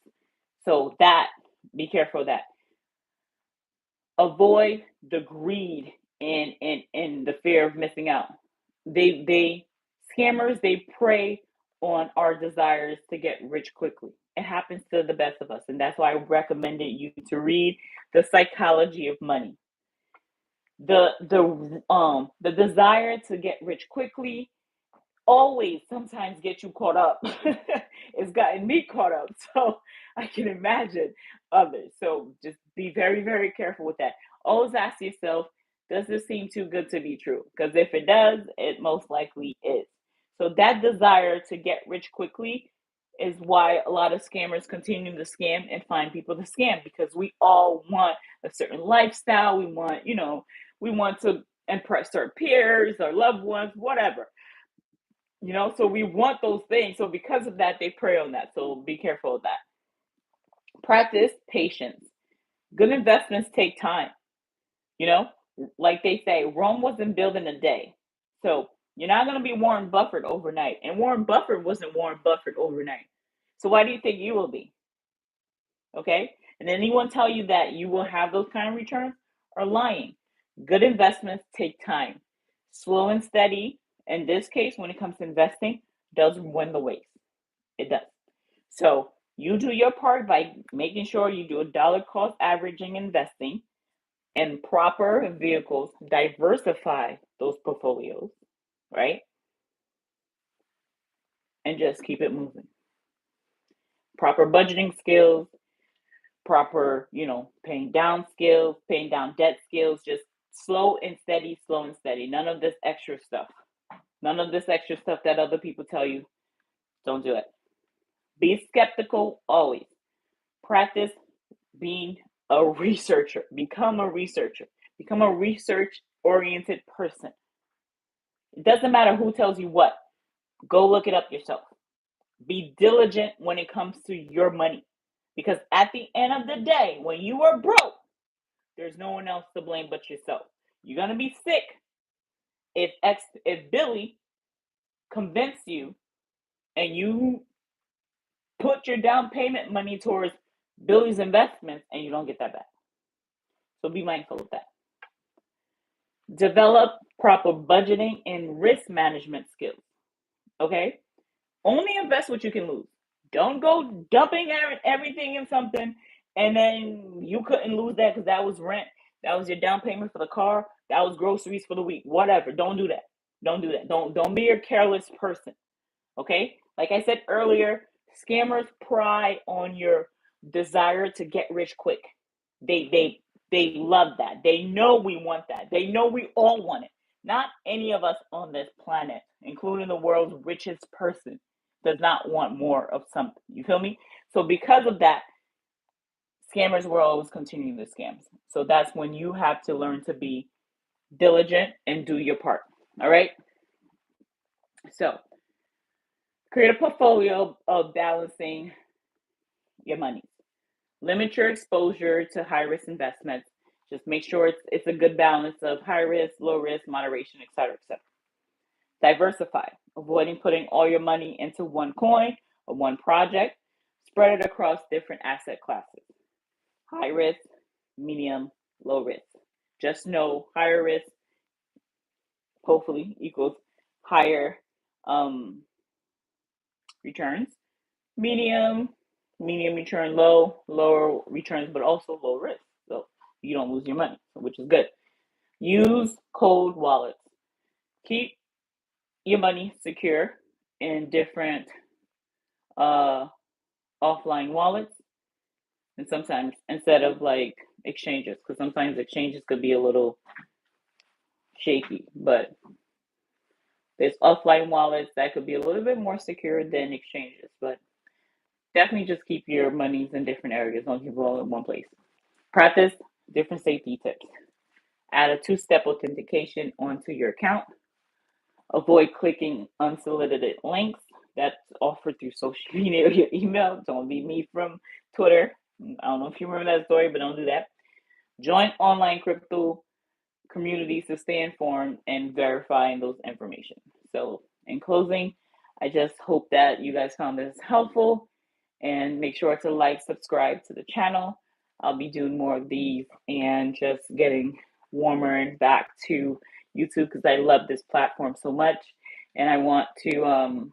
So that be careful of that. Avoid the greed and the fear of missing out. They scammers they prey on our desires to get rich quickly. It happens to the best of us, and that's why I recommended you to read The Psychology of Money. The desire to get rich quickly always sometimes get you caught up. It's gotten me caught up, so I can imagine others. So just be very, very careful with that. Always ask yourself, does this seem too good to be true? Because if it does, it most likely is. So that desire to get rich quickly is why a lot of scammers continue to scam and find people to scam because we all want a certain lifestyle. We want to impress our peers, our loved ones, whatever. So we want those things. So because of that, they prey on that. So be careful of that. Practice patience. Good investments take time. You know, like they say, Rome wasn't built in a day. So you're not going to be Warren Buffett overnight. And Warren Buffett wasn't Warren Buffett overnight. So why do you think you will be? Okay. And anyone tell you that you will have those kind of returns are lying. Good investments take time. Slow and steady, in this case, when it comes to investing, does win the race. It does. So you do your part by making sure you do a dollar cost averaging investing and proper vehicles, diversify those portfolios, right? And just keep it moving. Proper budgeting skills, proper, paying down skills, paying down debt skills, just slow and steady, slow and steady. None of this extra stuff. None of this extra stuff that other people tell you. Don't do it. Be skeptical always. Practice being a researcher. Become a researcher. Become a research oriented person. It doesn't matter who tells you what. Go look it up yourself. Be diligent when it comes to your money. Because at the end of the day, when you are broke, there's no one else to blame but yourself. You're gonna be sick if Billy convinced you and you put your down payment money towards Billy's investments and you don't get that back. So be mindful of that. Develop proper budgeting and risk management skills. Okay? Only invest what you can lose. Don't go dumping everything in something and then you couldn't lose that because that was rent. That was your down payment for the car. That was groceries for the week. Whatever. Don't do that. Don't do that. Don't be a careless person. Okay? Like I said earlier, scammers pry on your desire to get rich quick. They love that. They know we want that. They know we all want it. Not any of us on this planet, including the world's richest person, does not want more of something. You feel me? So because of that, scammers will always continue the scams. So that's when you have to learn to be diligent and do your part. All right? So create a portfolio of balancing your money. Limit your exposure to high risk investments. Just make sure it's a good balance of high risk, low risk, moderation, etc., etc. Diversify, avoiding putting all your money into one coin or one project. Spread it across different asset classes. High risk, medium, low risk. Just know higher risk hopefully equals higher returns. Medium return, lower returns, but also low risk. So you don't lose your money, which is good. Use cold wallets. Keep your money secure in different offline wallets, and sometimes instead of like exchanges, because sometimes exchanges could be a little shaky, but there's offline wallets that could be a little bit more secure than exchanges, but definitely just keep your monies in different areas. Don't keep it all in one place. Practice different safety tips. Add a two-step authentication onto your account. Avoid clicking unsolicited links that's offered through social media or your email. Don't be me from Twitter. I don't know if you remember that story, but don't do that. Join online crypto communities to stay informed and verifying those information. So in closing, I just hope that you guys found this helpful, and make sure to like, subscribe to the channel. I'll be doing more of these and just getting warmer and back to YouTube because I love this platform so much and I want to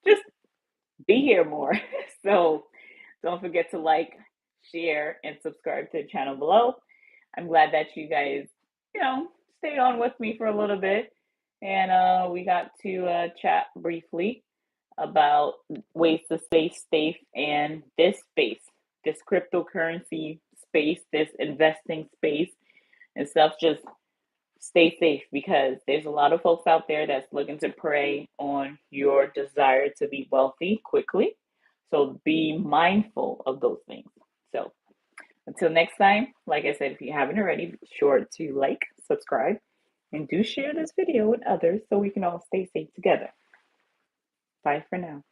just be here more. So don't forget to like, share, and subscribe to the channel below. I'm glad that you guys, stayed on with me for a little bit and we got to chat briefly about ways to stay safe in this space, this cryptocurrency space, this investing space and stuff. Just stay safe because there's a lot of folks out there that's looking to prey on your desire to be wealthy quickly. So be mindful of those things. So until next time, like I said, if you haven't already, be sure to like, subscribe, and do share this video with others so we can all stay safe together. Bye for now.